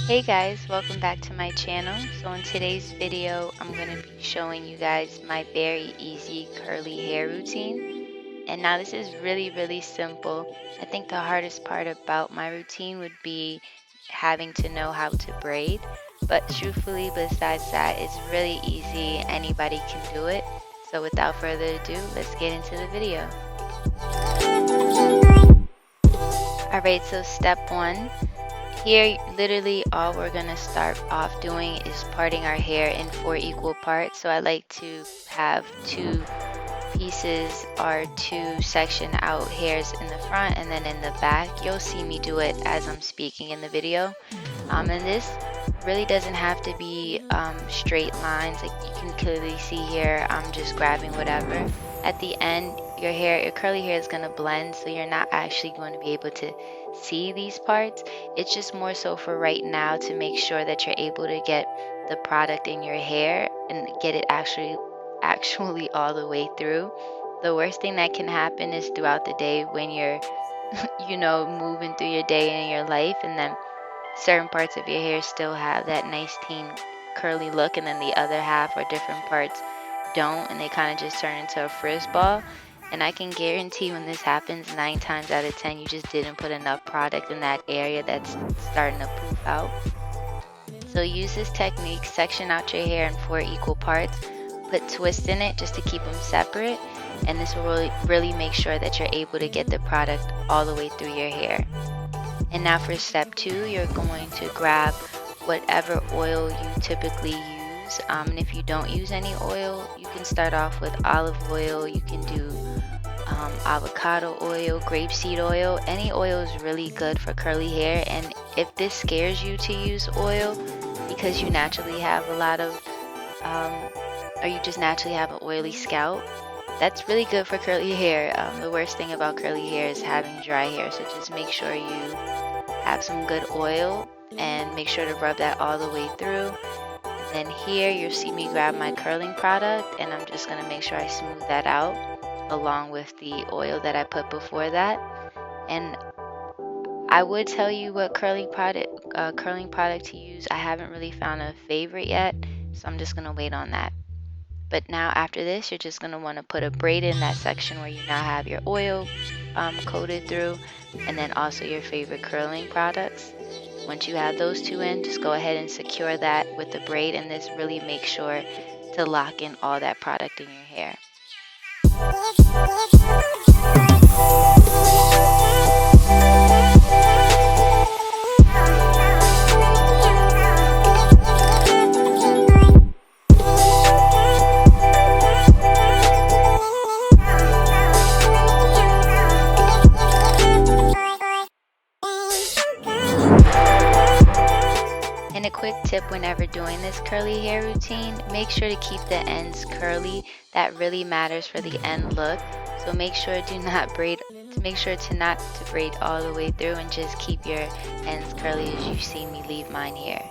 Hey guys, welcome back to my channel. So in today's video, I'm going to be showing you guys my very easy curly hair routine. And now this is really simple. I think the hardest part about my routine would be having to know how to braid. But truthfully, besides that, it's really easy. Anybody can do it. So without further ado, let's get into the video. Alright, so step one. Here, literally all we're going to start off doing is parting our hair in 4 equal parts. So I like to have 2 pieces or 2 section out hairs in the front and then in the back. You'll see me do it as I'm speaking in the video. And this really doesn't have to be straight lines. Like you can clearly see here, I'm just grabbing whatever. At the end, your curly hair is going to blend, so you're not actually going to be able to see these parts. It's just more so for right now to make sure that you're able to get the product in your hair and get it actually all the way through. The worst thing that can happen is throughout the day when you're moving through your day and your life, and then certain parts of your hair still have that nice teen curly look, and then the other half or different parts don't, and they kind of just turn into a frizz ball. And I can guarantee when this happens, 9 times out of 10, you just didn't put enough product in that area that's starting to poof out. So use this technique, section out your hair in 4 equal parts, put twists in it just to keep them separate, and this will really make sure that you're able to get the product all the way through your hair. And now for step 2, you're going to grab whatever oil you typically use. And if you don't use any oil, you can start off with olive oil. You can do avocado oil, grapeseed oil. Any oil is really good for curly hair. And if this scares you to use oil because you naturally have a lot of or you just naturally have an oily scalp, that's really good for curly hair. The worst thing about curly hair is having dry hair, so just make sure you have some good oil and make sure to rub that all the way through. And then here you'll see me grab my curling product, and I'm just going to make sure I smooth that out along with the oil that I put before that. And I would tell you what curling product to use. I haven't really found a favorite yet, so I'm just going to wait on that. But now after this, you're just going to want to put a braid in that section where you now have your oil coated through, and then also your favorite curling products. Once you have those 2 in, just go ahead and secure that with the braid, and this really makes sure to lock in all that product in your hair. And a quick tip whenever doing this curly hair routine, make sure to keep the ends curly. That really matters for the end look. So make sure to not braid all the way through, and just keep your ends curly as you see me leave mine here.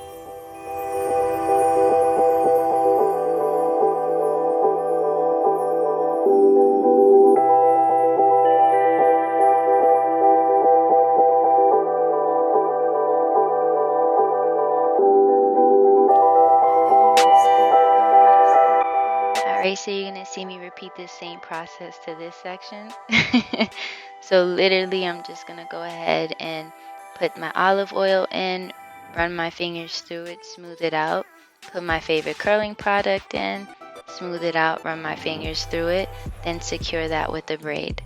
So you're going to see me repeat the same process to this section. So literally I'm just going to go ahead and put my olive oil in, run my fingers through it, smooth it out, put my favorite curling product in, smooth it out, run my fingers through it, then secure that with the braid.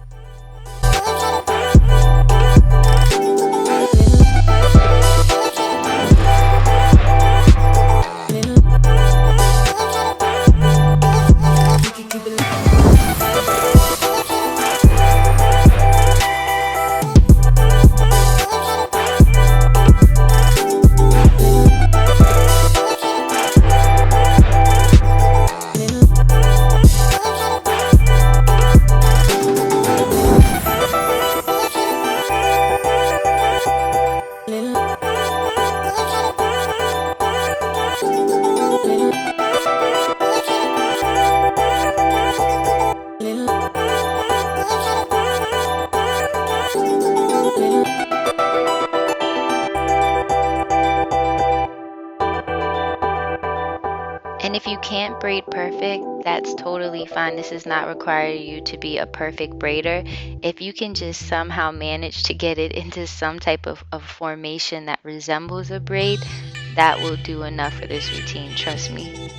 And if you can't braid perfect, that's totally fine. This does not require you to be a perfect braider. If you can just somehow manage to get it into some type of formation that resembles a braid, that will do enough for this routine, trust me.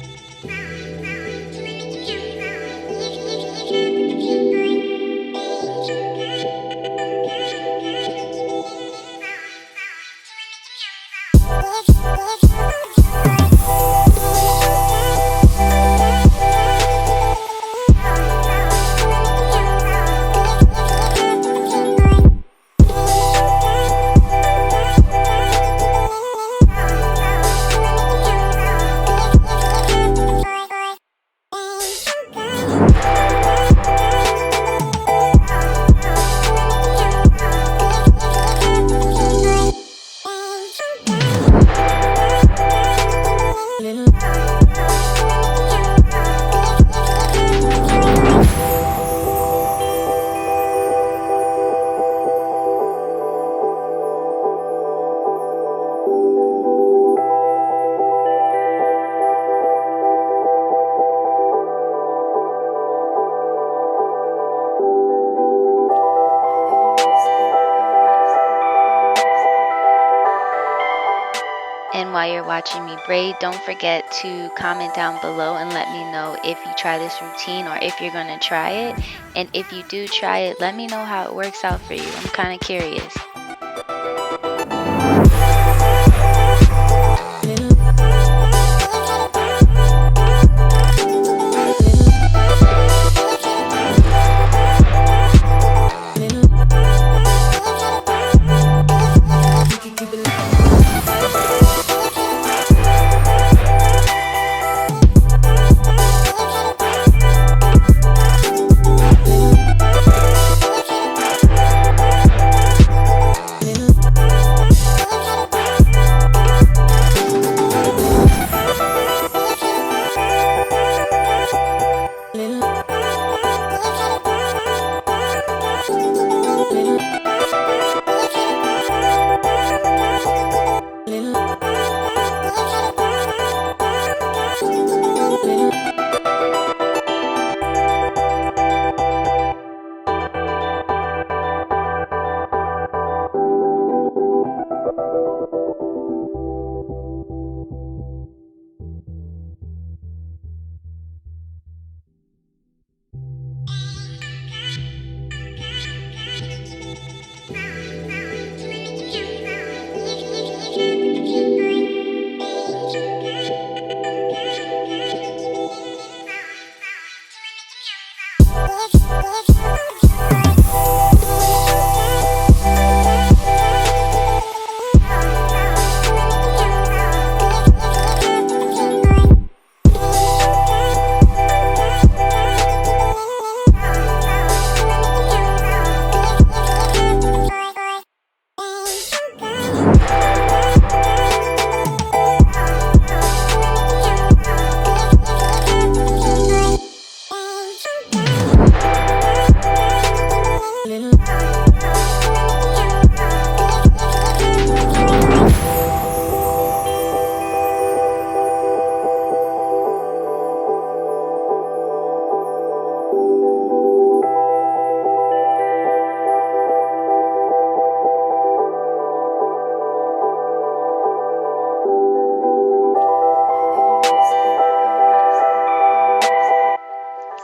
And while you're watching me braid, don't forget to comment down below and let me know if you try this routine or if you're going to try it. And if you do try it, let me know how it works out for you. I'm kind of curious.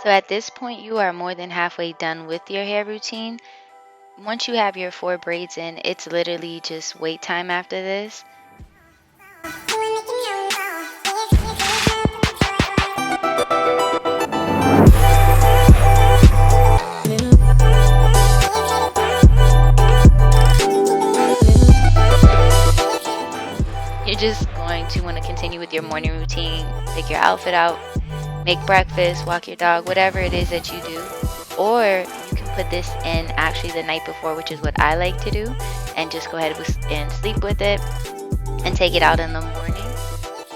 So at this point, you are more than halfway done with your hair routine. Once you have your 4 braids in, it's literally just wait time after this. You're just going to want to continue with your morning routine, pick your outfit out, make breakfast, walk your dog, whatever it is that you do. Or you can put this in actually the night before, which is what I like to do, and just go ahead and sleep with it and take it out in the morning.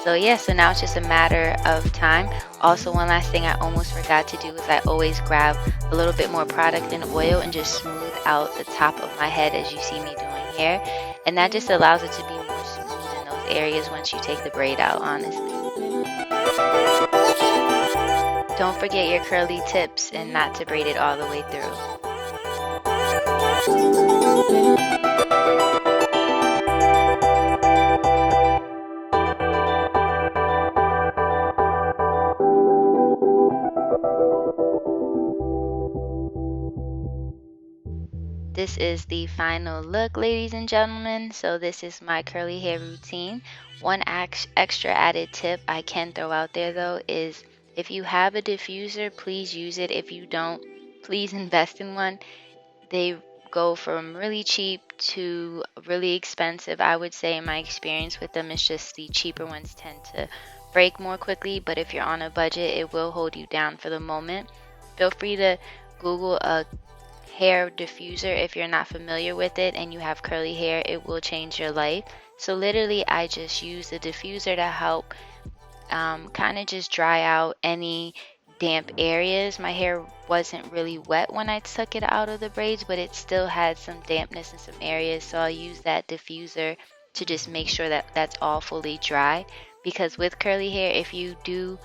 So yeah, so now it's just a matter of time. Also, one last thing I almost forgot to do is I always grab a little bit more product and oil and just smooth out the top of my head as you see me doing here. And that just allows it to be more smooth in those areas once you take the braid out, honestly. Don't forget your curly tips and not to braid it all the way through. This is the final look, ladies and gentlemen. So this is my curly hair routine. One extra added tip I can throw out there though is if you have a diffuser, please use it. If you don't, please invest in one. They go from really cheap to really expensive. I would say in my experience with them, it's just the cheaper ones tend to break more quickly. But if you're on a budget, it will hold you down for the moment. Feel free to Google a hair diffuser if you're not familiar with it and you have curly hair. It will change your life. So literally I just use the diffuser to help kind of just dry out any damp areas. My hair wasn't really wet when I took it out of the braids, but it still had some dampness in some areas, so I'll use that diffuser to just make sure that that's all fully dry. Because with curly hair, if you do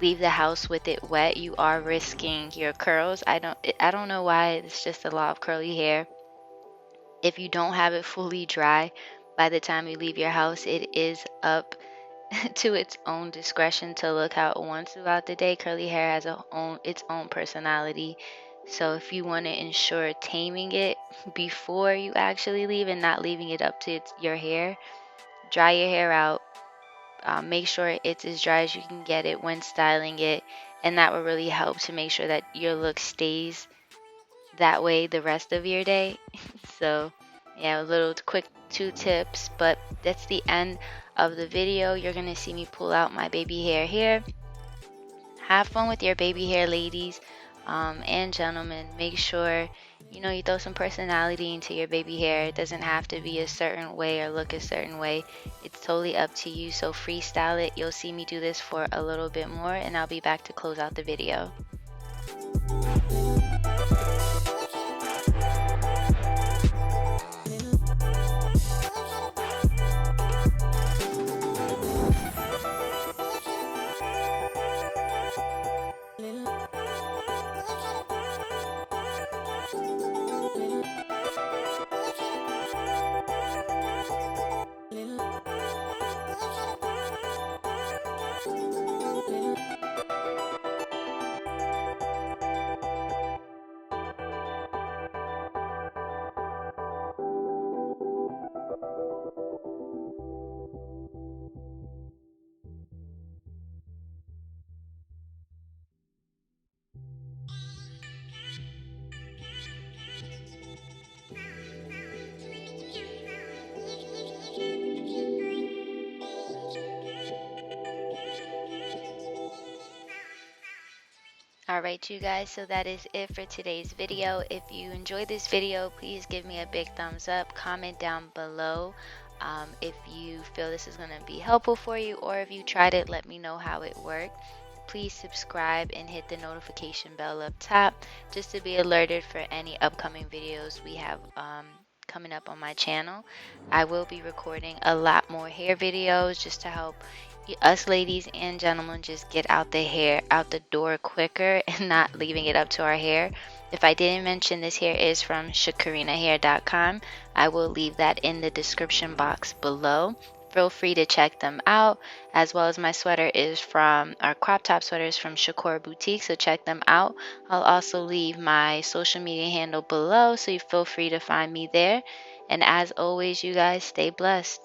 leave the house with it wet, you are risking your curls. I don't know why, it's just the law of curly hair. If you don't have it fully dry by the time you leave your house, it is up to its own discretion to look how it wants throughout the day. Curly hair has its own personality. So if you want to ensure taming it before you actually leave and not leaving it up to your hair, dry your hair out. Make sure it's as dry as you can get it when styling it, and that will really help to make sure that your look stays that way the rest of your day. So yeah, a little quick 2 tips, but that's the end of the video. You're gonna see me pull out my baby hair here. Have fun with your baby hair, ladies and gentlemen. Make sure you throw some personality into your baby hair. It doesn't have to be a certain way or look a certain way. It's totally up to you, so freestyle it. You'll see me do this for a little bit more and I'll be back to close out the video. Alright you guys, so that is it for today's video. If you enjoyed this video, please give me a big thumbs up. Comment down below if you feel this is going to be helpful for you, or if you tried it, let me know how it worked. Please subscribe and hit the notification bell up top just to be alerted for any upcoming videos we have coming up on my channel. I will be recording a lot more hair videos just to help us ladies and gentlemen just get out the door quicker and not leaving it up to our hair. If I didn't mention, this hair is from SHIKORINAhair.com. I will leave that in the description box below. Feel free to check them out, as well as my sweater is from our crop top sweaters from Shikor Boutique, so check them out. I'll also leave my social media handle below, so you feel free to find me there. And as always, you guys stay blessed.